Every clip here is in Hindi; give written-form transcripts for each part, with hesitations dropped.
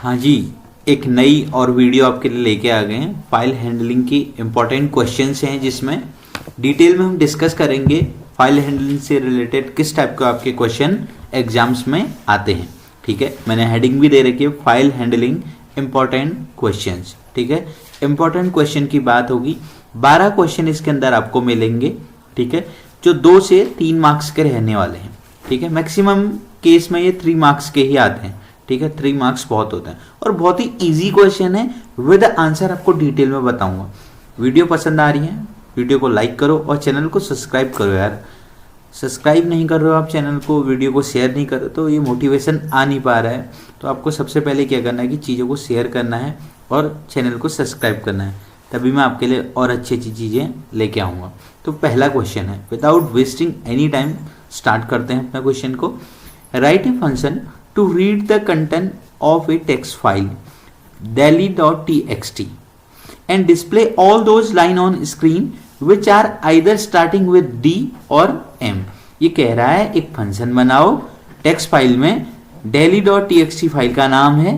हाँ जी, एक नई और वीडियो आपके लिए लेके आ गए हैं। फाइल हैंडलिंग की इम्पोर्टेंट क्वेश्चंस हैं जिसमें डिटेल में हम डिस्कस करेंगे फाइल हैंडलिंग से रिलेटेड किस टाइप के आपके क्वेश्चन एग्जाम्स में आते हैं। ठीक है, मैंने हेडिंग भी दे रखी है, फाइल हैंडलिंग इम्पोर्टेंट क्वेश्चंस। ठीक है, इम्पोर्टेंट क्वेश्चन की बात होगी। 12 क्वेश्चन इसके अंदर आपको मिलेंगे। ठीक है, जो 2 से 3 मार्क्स के रहने वाले हैं। ठीक है, मैक्सिमम केस में ये 3 मार्क्स के ही आते हैं। ठीक है, 3 मार्क्स बहुत होते हैं और बहुत ही इजी क्वेश्चन है, विद आंसर आपको डिटेल में बताऊंगा। वीडियो पसंद आ रही है, वीडियो को लाइक करो और चैनल को सब्सक्राइब करो यार। सब्सक्राइब नहीं कर रहे हो आप चैनल को, वीडियो को शेयर नहीं कर रहे तो ये मोटिवेशन आ नहीं पा रहा है। तो आपको सबसे पहले क्या करना है कि चीज़ों को शेयर करना है और चैनल को सब्सक्राइब करना है, तभी मैं आपके लिए और अच्छी अच्छी चीज़ें लेके आऊँगा। तो पहला क्वेश्चन है, without wasting any time start करते हैं अपना क्वेश्चन को। Right a function to read the content of a text file delhi.txt and display all those line on screen which are either starting with D or M। ये कह रहा है एक फंक्शन बनाओ टेक्स्ट फाइल में, delhi.txt फाइल का नाम है,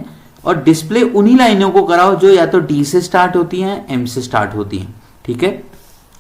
और डिस्प्ले उन्हीं लाइनों को कराओ जो या तो D से स्टार्ट होती हैं, M से स्टार्ट होती हैं। ठीक है,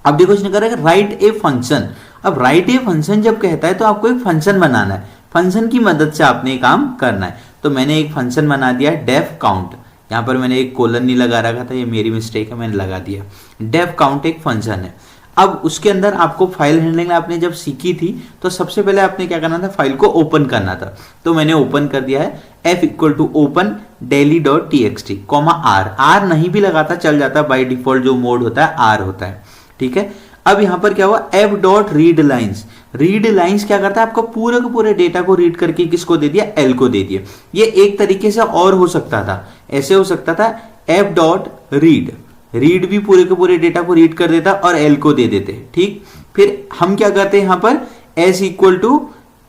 अब देखो इसने कहा राइट ए फंक्शन। अब राइट ए फंक्शन जब कहता है तो आपको एक फंक्शन बनाना है, फंक्शन की मदद से आपने काम करना है। तो मैंने एक फंक्शन बना दिया डेफ काउंट। यहाँ पर मैंने एक कोलन नहीं लगा रखा था, ये मेरी मिस्टेक है, मैंने लगा दिया। डेफ काउंट एक फंक्शन है। अब उसके अंदर आपको फाइल हैंडलिंग आपने जब सीखी थी तो सबसे पहले आपने क्या करना था, फाइल को ओपन करना था। तो मैंने ओपन कर दिया है, f = open delhi.txt, r नहीं भी लगाता चल जाता, बाय डिफॉल्ट जो मोड होता है r होता है। ठीक है, अब यहां पर क्या हुआ, f.readlines। रीड लाइंस क्या करता है, आपको पूरे के पूरे डेटा को रीड करके किसको दे दिया, एल को दे दिया। ये एक तरीके से और हो सकता था, ऐसे हो सकता था f.read, रीड भी पूरे के पूरे डेटा को रीड कर देता और एल को दे देते। ठीक, फिर हम क्या करते हैं, यहां पर s =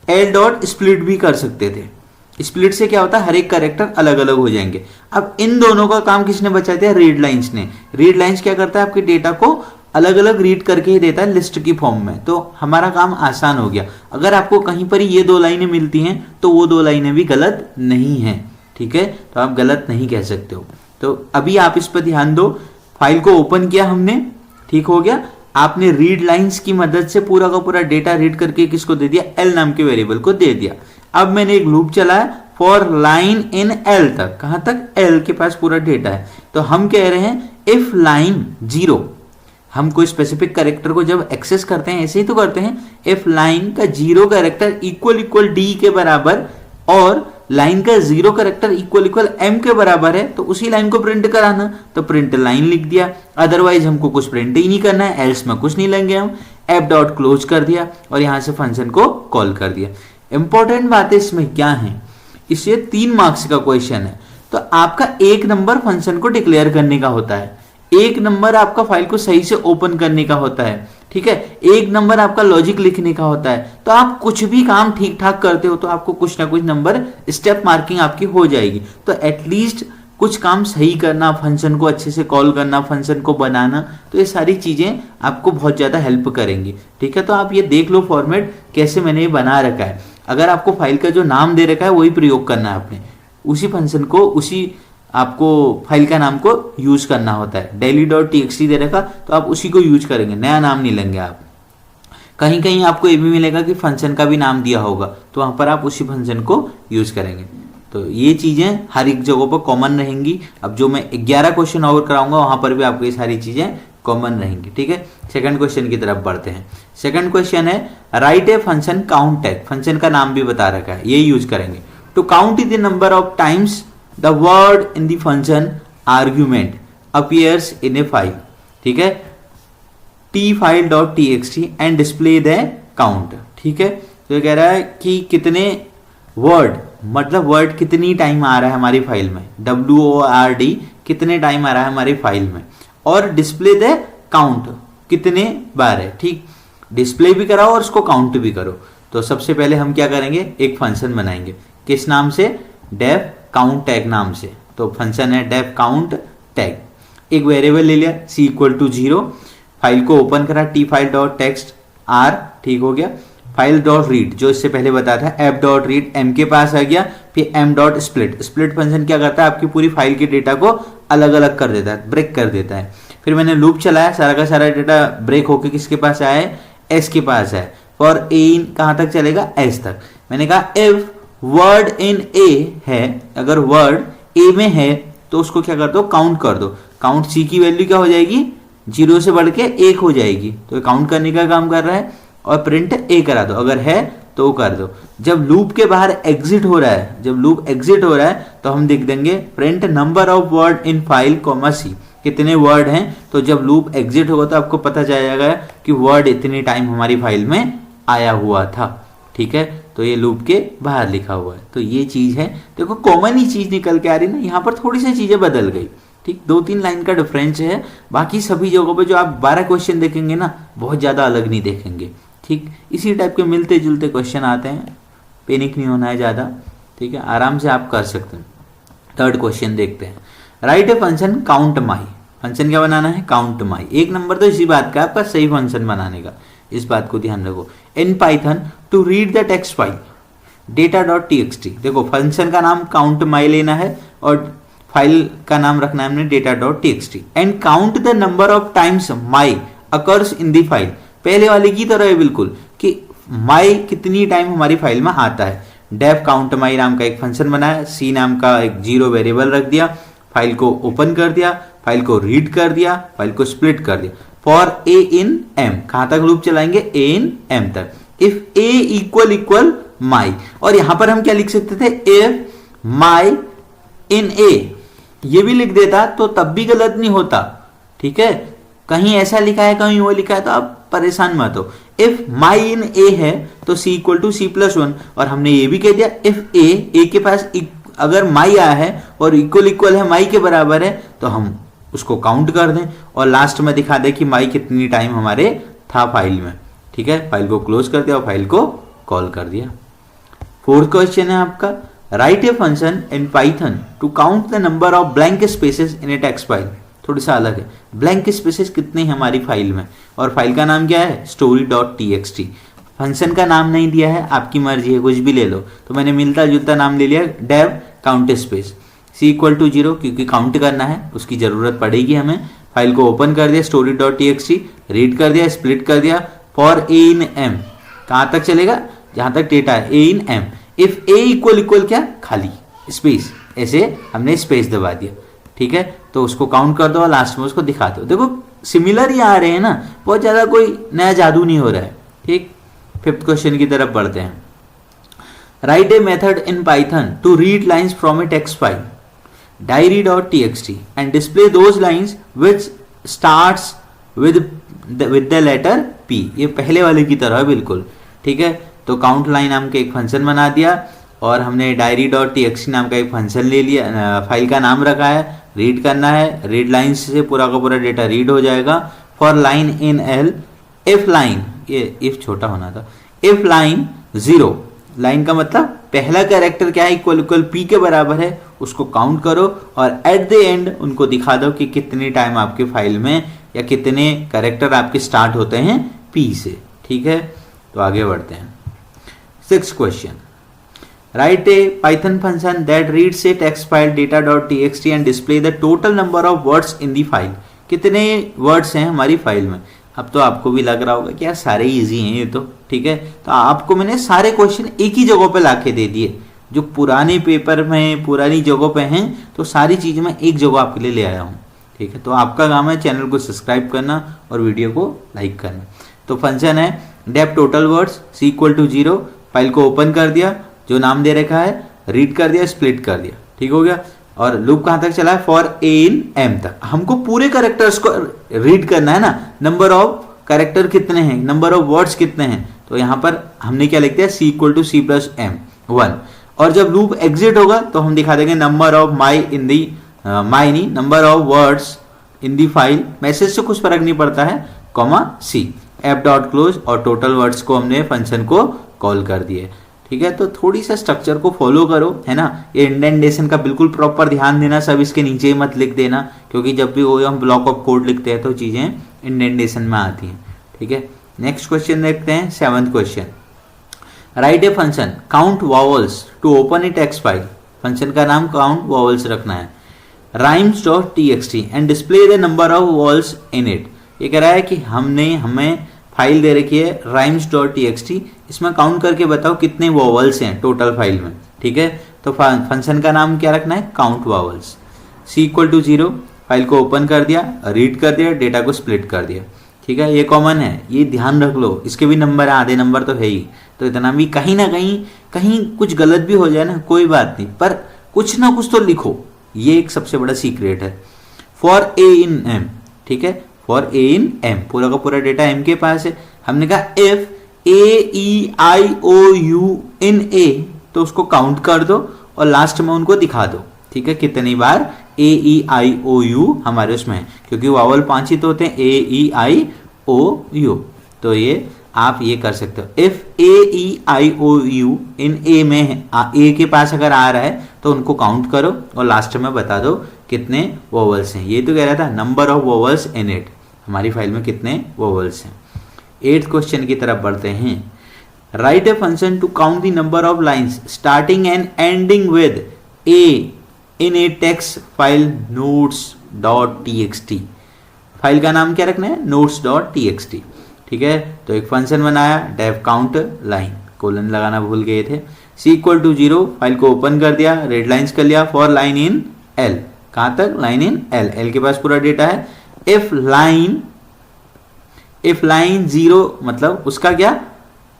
l.split भी कर सकते थे। स्प्लिट से क्या होता है, हर एक कैरेक्टर अलग अलग हो जाएंगे। अब इन दोनों का काम किसने बचा दिया, रीड लाइंस ने। रीड लाइंस क्या करता है, आपके डेटा को अलग अलग रीड करके ही देता है लिस्ट की फॉर्म में। तो हमारा काम आसान हो गया। अगर आपको कहीं पर ये 2 लाइनें मिलती हैं तो वो 2 लाइनें भी गलत नहीं हैं। ठीक है, तो आप गलत नहीं कह सकते हो। तो अभी आप इस पर ध्यान दो। फाइल को ओपन किया हमने, ठीक हो गया। आपने रीड लाइंस की मदद से पूरा का पूरा डेटा रीड करके किसको दे दिया, एल नाम के वेरिएबल को दे दिया। अब मैंने एक लूप चलाया फॉर लाइन इन एल तक। कहां तक, एल के पास पूरा डेटा है। तो हम कह रहे हैं इफ लाइन 0, हम कोई स्पेसिफिक कैरेक्टर को जब एक्सेस करते हैं ऐसे ही तो करते हैं, इफ लाइन का 0 कैरेक्टर इक्वल डी के बराबर और लाइन का 0 कैरेक्टर इक्वल एम के बराबर है तो उसी लाइन को प्रिंट कराना। तो प्रिंट लाइन लिख दिया, अदरवाइज हमको कुछ प्रिंट ही नहीं करना है, एल्स में कुछ नहीं लेंगे हम। f.close कर दिया और यहां से फंक्शन को कॉल कर दिया। इंपॉर्टेंट बातें इसमें क्या है, इससे 3 मार्क्स का क्वेश्चन है। तो आपका 1 नंबर फंक्शन को डिक्लेयर करने का होता है, 1 नंबर आपका फाइल को सही से ओपन करने का होता है। ठीक है, 1 नंबर आपका लॉजिक लिखने का होता है। तो आप कुछ भी काम ठीक ठाक करते हो तो आपको कुछ ना कुछ नंबर स्टेप मार्किंग आपकी हो जाएगी। तो एटलीस्ट कुछ काम सही करना, फंक्शन को अच्छे से कॉल करना, फंक्शन को बनाना, तो ये सारी चीजें आपको बहुत ज्यादा हेल्प करेंगी। ठीक है, तो आप ये देख लो फॉर्मेट कैसे मैंने ये बना रखा है। अगर आपको फाइल का जो नाम दे रखा है वही प्रयोग करना है आपने, उसी फंक्शन को, उसी आपको फाइल का नाम को यूज करना होता है। delhi.txt दे रखा तो आप उसी को यूज करेंगे, नया नाम नहीं लेंगे आप। कहीं कहीं आपको ये भी मिलेगा कि फंक्शन का भी नाम दिया होगा तो वहां पर आप उसी फंक्शन को यूज करेंगे। तो ये चीजें हर एक जगह पर कॉमन रहेंगी। अब जो मैं 11 क्वेश्चन और कराऊंगा वहां पर भी आपको ये सारी चीजें कॉमन रहेंगी। ठीक है, सेकंड क्वेश्चन की तरफ बढ़ते हैं। सेकंड क्वेश्चन है, write a function count tag. Function का नाम भी बता रखा है, ये यूज करेंगे to count the number of times the word in the function argument appears in a file। ठीक है, tfile.txt and display the count। ठीक है, तो ये कह रहा है कि कितने वर्ड, मतलब वर्ड कितनी टाइम आ रहा है हमारी फाइल में, WORD कितने टाइम आ रहा है हमारी फाइल में, और डिस्प्ले द काउंट कितने बार है। ठीक, डिस्प्ले भी कराओ और उसको काउंट भी करो। तो सबसे पहले हम क्या करेंगे, एक फंक्शन बनाएंगे, किस नाम से, डेफ काउंट टैग नाम से। तो फंक्शन है डेफ काउंट टैग। एक वेरिएबल ले लिया c = 0, फाइल को ओपन करा tfile.txt r, ठीक हो गया। फाइल डॉट रीड जो इससे पहले बताया था, एफ डॉट रीड एम के पास आ गया, फिर M dot split. Split function क्या करता है, आपकी पूरी फाइल के डेटा को अलग अलग कर देता है, ब्रेक कर देता है। फिर मैंने लूप चलाया, सारा का सारा डेटा ब्रेक होके किसके पास आया है, एस के पास है। फॉर ए इन कहां तक चलेगा, एस तक। मैंने कहा इफ वर्ड इन ए है, अगर वर्ड ए में है तो उसको क्या कर दो, काउंट कर दो। काउंट सी की वैल्यू क्या हो जाएगी, 0 से बढ़ के 1 हो जाएगी, तो काउंट करने का काम कर रहा है। और प्रिंट ए करा दो, अगर है तो कर दो। जब लूप के बाहर एग्जिट हो रहा है, जब लूप एग्जिट हो रहा है तो हम लिख देंगे print number of word in file comma C, कितने वर्ड हैं। तो जब लूप एग्जिट होगा तो आपको पता चलेगा कि वर्ड इतनी टाइम हमारी फाइल में आया हुआ था, ठीक है। तो ये लूप के बाहर लिखा हुआ है। तो ये चीज है, देखो कॉमन ही चीज निकल के आ रही ना, यहाँ पर थोड़ी सी चीजें बदल गई, ठीक, 2-3 लाइन का डिफरेंस है। बाकी सभी जगहों पे जो आप 12 क्वेश्चन देखेंगे ना, बहुत ज्यादा अलग नहीं देखेंगे, ठीक। इसी टाइप के मिलते जुलते क्वेश्चन आते हैं, पैनिक नहीं होना है ज्यादा, ठीक है, आराम से आप कर सकते हैं। थर्ड क्वेश्चन देखते हैं, write a function count my. Function क्या बनाना है, काउंट माई। 1 नंबर तो इसी बात का आपका सही फंक्शन बनाने का, इस बात को ध्यान रखो। In Python to read the text file data dot T. देखो फंक्शन का नाम काउंट माई लेना है और फाइल का नाम रखना है हमने data dot T. And count the number of times my occurs in the file. पहले वाले की तरह है बिल्कुल, कि माई कितनी टाइम हमारी फाइल में आता है। डेफ काउंट माई नाम का एक फंक्शन बनाया, सी नाम का एक 0 वेरिएबल रख दिया, फाइल को ओपन कर दिया, फाइल को रीड कर दिया, फाइल को स्प्लिट कर दिया। फॉर ए इन एम, कहां तक लूप चलाएंगे, ए इन एम तक। इफ ए इक्वल माई, और यहां पर हम क्या लिख सकते थे, इफ माई इन ए, ये भी लिख देता तो तब भी गलत नहीं होता, ठीक है। कहीं ऐसा लिखा है कहीं वो लिखा है तो आप परेशान मत हो। इफ माई इन ए है तो सी इक्वल टू सी प्लस 1, और हमने ये भी कह दिया इफ ए के पास अगर माई आया है और इक्वल है, माई के बराबर है, तो हम उसको काउंट कर दें और लास्ट में दिखा दें कि माई कितनी टाइम हमारे था फाइल में, ठीक है। फाइल को क्लोज कर दिया और फाइल को कॉल कर दिया। फोर्थ क्वेश्चन है आपका, write a function in Python to count the number of blank spaces in a text file. थोड़ी सा अलग है, ब्लैंक स्पेसेस कितने हैं हमारी फाइल में, और फाइल का नाम क्या है, स्टोरी डॉट टी। फंक्शन का नाम नहीं दिया है, आपकी मर्जी है, कुछ भी ले लो। तो मैंने मिलता जुलता नाम ले लिया, def count space, C equal to 0, क्योंकि काउंट करना है, उसकी जरूरत पड़ेगी हमें। फाइल को ओपन कर दिया, स्टोरी डॉट टी, रीड कर दिया, स्प्लिट कर दिया। फॉर ए इन एम, कहां तक चलेगा, जहां तक डेटा है, a in m. If a equal क्या, खाली स्पेस, ऐसे हमने स्पेस दबा दिया, ठीक है। तो उसको काउंट कर दो और लास्ट में उसको दिखा दो। देखो सिमिलर ही आ रहे हैं ना, बहुत ज्यादा कोई नया जादू नहीं हो रहा है, ठीक। फिफ्थ क्वेश्चन की तरफ बढ़ते हैं। Write a method in Python to read lines from a text file diary.txt and display those lines which starts with the letter P। ये पहले वाले की तरह है बिल्कुल, ठीक है। तो काउंट लाइन नाम का एक फंक्शन बना दिया और हमने diary.txt नाम का एक फंक्शन ले लिया, फाइल का नाम रखा है, रीड करना है, रीड लाइन्स से पूरा का पूरा डेटा रीड हो जाएगा। For line in L, if line, ये इफ छोटा होना था, इफ लाइन 0, लाइन का मतलब पहला कैरेक्टर क्या है, इक्वल पी के बराबर है, उसको काउंट करो और एट द एंड उनको दिखा दो कि कितनी टाइम आपके फाइल में या कितने कैरेक्टर आपके स्टार्ट होते हैं पी से, ठीक है। तो आगे बढ़ते हैं। 6th question, write A Python function that reads A text file data dot T and display the total number of words in the file. कितने वर्ड्स हैं हमारी फाइल में। अब तो आपको भी लग रहा होगा कि यार सारे इजी हैं ये तो, ठीक है। तो आपको मैंने सारे क्वेश्चन एक ही जगह पे लाके दे दिए, जो पुराने पेपर में पुरानी जगहों पे हैं, तो सारी चीज़ मैं एक जगह आपके लिए ले आया हूँ, ठीक है। तो आपका काम है चैनल को सब्सक्राइब करना और वीडियो को लाइक करना। तो फंक्शन है def total words, C equal to 0, file को ओपन कर दिया, जो नाम दे रखा है, रीड कर दिया, स्प्लिट कर दिया, ठीक हो गया। और लूप कहां तक चला है, फॉर ए इन एम तक। हमको पूरे कैरेक्टर्स को रीड करना है ना, नंबर ऑफ कैरेक्टर कितने हैं, नंबर ऑफ वर्ड्स कितने हैं। तो यहां पर हमने क्या लिख दिया, C equal to C plus M 1। और जब लूप एग्जिट होगा तो हम दिखा देंगे नंबर ऑफ माई इन दी माई नहीं, number of words in the file, message से कुछ फर्क नहीं पड़ता है, कॉमा सी, एफ डॉट क्लोज, और टोटल वर्ड्स को हमने फंक्शन को कॉल कर दिए, ठीक है। तो थोड़ी सा स्ट्रक्चर को फॉलो करो, है ना। ये इंडेंटेशन का बिल्कुल प्रॉपर ध्यान देना, सब इसके नीचे ही मत लिख देना, क्योंकि जब भी वो हम ब्लॉक ऑफ कोड लिखते हैं तो चीजें इंडेंटेशन में आती हैं, ठीक है। नेक्स्ट क्वेश्चन देखते हैं, 7th question. Write a function count vowels to open a text file, function का नाम काउंट वॉवल्स रखना है, rhymes.txt and display the number of vowels in it. ये कह रहा है कि हमें फाइल दे रखी है rhymes.txt, इसमें काउंट करके बताओ कितने वॉवल्स हैं टोटल फाइल में, ठीक है। तो फंक्शन का नाम क्या रखना है, count vowels. c equal to 0, file को ओपन कर दिया, रीड कर दिया, डेटा को स्प्लिट कर दिया, ठीक है। ये कॉमन है, ये ध्यान रख लो, इसके भी नंबर है, आधे नंबर तो है ही, तो इतना भी कहीं ना कहीं कुछ गलत भी हो जाए ना कोई बात नहीं, पर कुछ ना कुछ तो लिखो, ये एक सबसे बड़ा सीक्रेट है। फॉर ए इन एम, ठीक है, फॉर ए इन एम, पूरा का पूरा डेटा एम के पास है। हमने कहा if A E I O you in ए, तो उसको काउंट कर दो और लास्ट में उनको दिखा दो, ठीक है, कितनी बार ए ई आई ओ यू हमारे उसमें है, क्योंकि वावल 5 ही तो होते हैं, ए ई आई ओ यू, तो ये आप ये कर सकते हो। If A E I O you in ए में है, ए के पास अगर आ रहा है तो उनको काउंट करो और लास्ट में बता दो कितने वोवल्स हैं। ये तो कह रहा था number of vowels in it, हमारी फाइल में कितने वोवल्स हैं। 8th क्वेश्चन की तरफ बढ़ते हैं। Write a function to count the number of lines starting and ending with A in a text file notes.txt। File का नाम क्या रखना है, notes.txt, ठीक है। तो एक फंक्शन बनाया डेफ काउंट लाइन, कोलन लगाना भूल गए थे। c इक्वल टू 0, फाइल को ओपन कर दिया, रेड लाइंस कर लिया, फॉर लाइन इन एल, कहां तक, लाइन इन एल, एल के पास पूरा डेटा है। इफ लाइन 0 मतलब उसका क्या,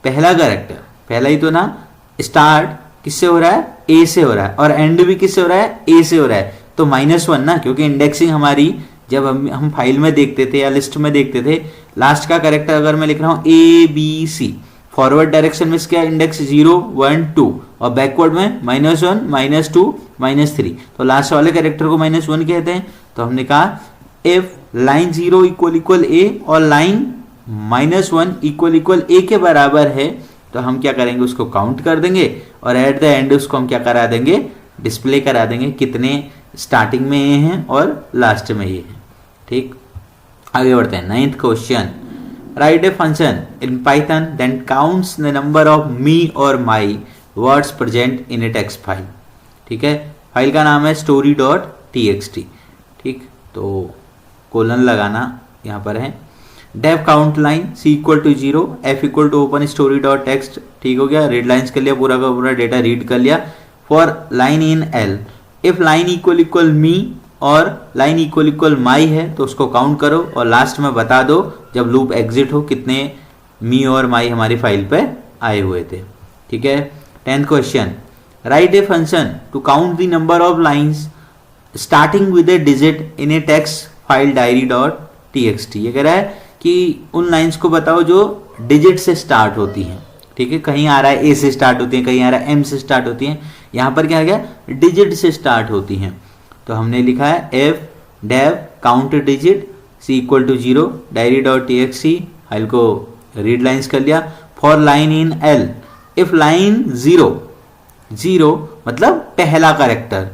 पहला कैरेक्टर, पहला ही तो ना, स्टार्ट किससे हो रहा है, ए से हो रहा है, और एंड भी किससे हो रहा है, ए से हो रहा है, तो -1 ना, क्योंकि इंडेक्सिंग हमारी जब हम फाइल में देखते थे या लिस्ट में देखते थे, लास्ट का कैरेक्टर अगर मैं लिख रहा हूं A B C, forward direction में इसका इंडेक्स 0 1 2 और बैकवर्ड में -1 -2 -3, तो लास्ट वाले कैरेक्टर को -1 कहते हैं। तो हमने कहा इफ लाइन 0 इक्वल ए और लाइन -1 इक्वल ए के बराबर है, तो हम क्या करेंगे, उसको काउंट कर देंगे और एट द एंड उसको हम क्या करा देंगे, डिस्प्ले करा देंगे कितने स्टार्टिंग में ये हैं और लास्ट में ये है, ठीक। आगे बढ़ते हैं। 9th question, write a function in Python then counts the number of me और my words present in a text file, ठीक है। फाइल का नाम है story.txt, ठीक, तो कोलन लगाना यहाँ पर है। Def count line c equal to 0, f equal to open story.txt, ठीक हो गया, रेड लाइंस कर लिया, पूरा का पूरा डेटा रीड कर लिया। For line in L, if line equal me और लाइन इक्वल माई है तो उसको काउंट करो और लास्ट में बता दो जब लूप एग्जिट हो कितने मी और माई हमारी फाइल पे आए हुए थे, ठीक है। 10th question, write a function to count the number of lines starting with a digit in a text file diary.txt। ये कह रहा है कि उन लाइंस को बताओ जो डिजिट से स्टार्ट होती हैं, ठीक है। कहीं आ रहा है ए से स्टार्ट होती है, कहीं आ रहा है एम से स्टार्ट होती हैं, यहाँ पर क्या आ गया, डिजिट से स्टार्ट होती हैं। तो हमने लिखा है F def count digit c equal to 0 diary.txt, file को रीड लाइंस कर लिया। For line in L, if line 0 मतलब पहला कैरेक्टर,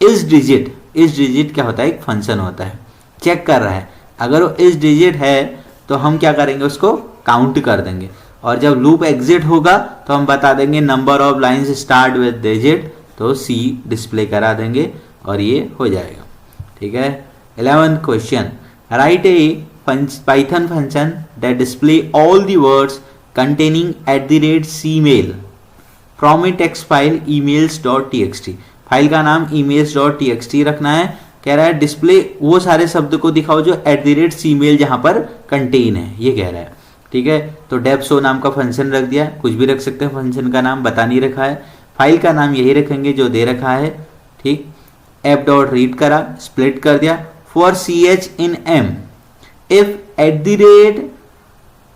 इस डिजिट क्या होता है, एक फंक्शन होता है, चेक कर रहा है, अगर वो इस डिजिट है तो हम क्या करेंगे, उसको काउंट कर देंगे, और जब लूप एग्जिट होगा तो हम बता देंगे number of lines start with digit, तो c डिस्प्ले करा देंगे और ये हो जाएगा, ठीक है। 11th question, write A Python function that display all the words containing @cmail from a text file emails.txt। File का नाम emails.txt रखना है। कह रहा है डिस्प्ले वो सारे शब्द को दिखाओ जो @cmail जहां पर कंटेन है, ये कह रहा है, ठीक है। तो डेप शो नाम का फंक्शन रख दिया, कुछ भी रख सकते हैं, फंक्शन का नाम बता नहीं रखा है, फाइल का नाम यही रखेंगे जो दे रखा है, ठीक। एफ डॉट रीड करा, स्प्लिट कर दिया। For ch in m, if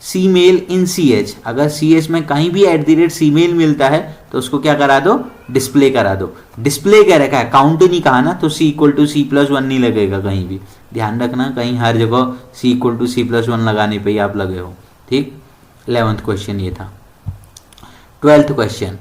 @cmail in ch, अगर ch में कहीं भी @cmail मिलता है तो उसको क्या करा दो, डिस्प्ले करा दो। डिस्प्ले क्या रखा है, काउंट नहीं कहा ना, तो c इक्वल टू c+1 नहीं लगेगा कहीं भी, ध्यान रखना, कहीं हर जगह c इक्वल टू c+1 लगाने पे ही आप लगे हो, ठीक। 11th क्वेश्चन ये था। 12th question,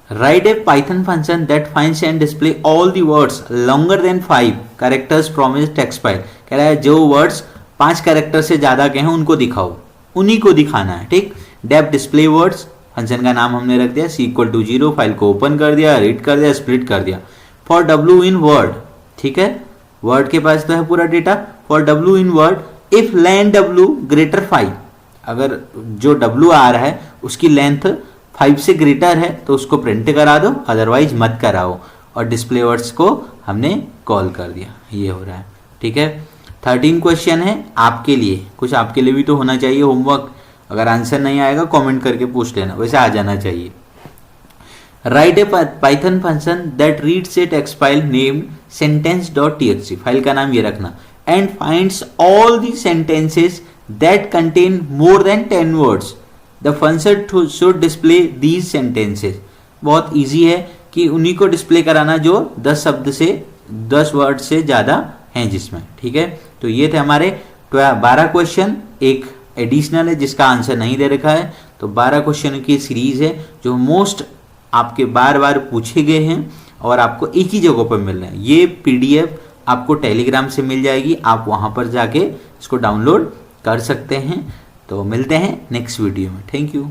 write A Python function that finds and display all the words longer than 5 characters from a text file. कह रहा है जो वर्ड्स 5 कैरेक्टर से ज्यादा के हैं उनको दिखाओ, उन्हीं को दिखाना है, ठीक। डेप डिस्प्ले वर्ड्स, फंक्शन का नाम हमने रख दिया c=0, फाइल को ओपन कर दिया, रीड कर दिया, स्प्लिट कर दिया। फॉर w इन वर्ड, ठीक है, वर्ड के पास तो है पूरा data. For w in word if length w greater 5, अगर जो w आ रहा है उसकी लेंथ 5 से ग्रेटर है तो उसको प्रिंट करा दो, अदरवाइज मत कराओ। और डिस्प्ले वर्ड्स को हमने कॉल कर दिया, ये हो रहा है, ठीक है। 13 क्वेश्चन है आपके लिए, कुछ आपके लिए भी तो होना चाहिए होमवर्क। अगर आंसर नहीं आएगा कमेंट करके पूछ लेना, वैसे आ जाना चाहिए। Right A Python function that reads A text file name sentence.txt, file का नाम ये रखना, and finds all the sentences that contain more than 10 words. The function should display these sentences. बहुत इजी है कि उन्हीं को डिस्प्ले कराना जो 10 शब्द से 10 वर्ड से ज़्यादा हैं जिसमें, ठीक है। तो ये थे हमारे 12 क्वेश्चन, एक एडिशनल है जिसका आंसर नहीं दे रखा है। तो 12 क्वेश्चन की सीरीज है जो मोस्ट आपके बार बार पूछे गए हैं और आपको एक ही जगह पर मिल रहे हैं। ये पीडीएफ आपको टेलीग्राम से मिल जाएगी, आप वहाँ पर जाके इसको डाउनलोड कर सकते हैं। तो मिलते हैं नेक्स्ट वीडियो में, थैंक यू।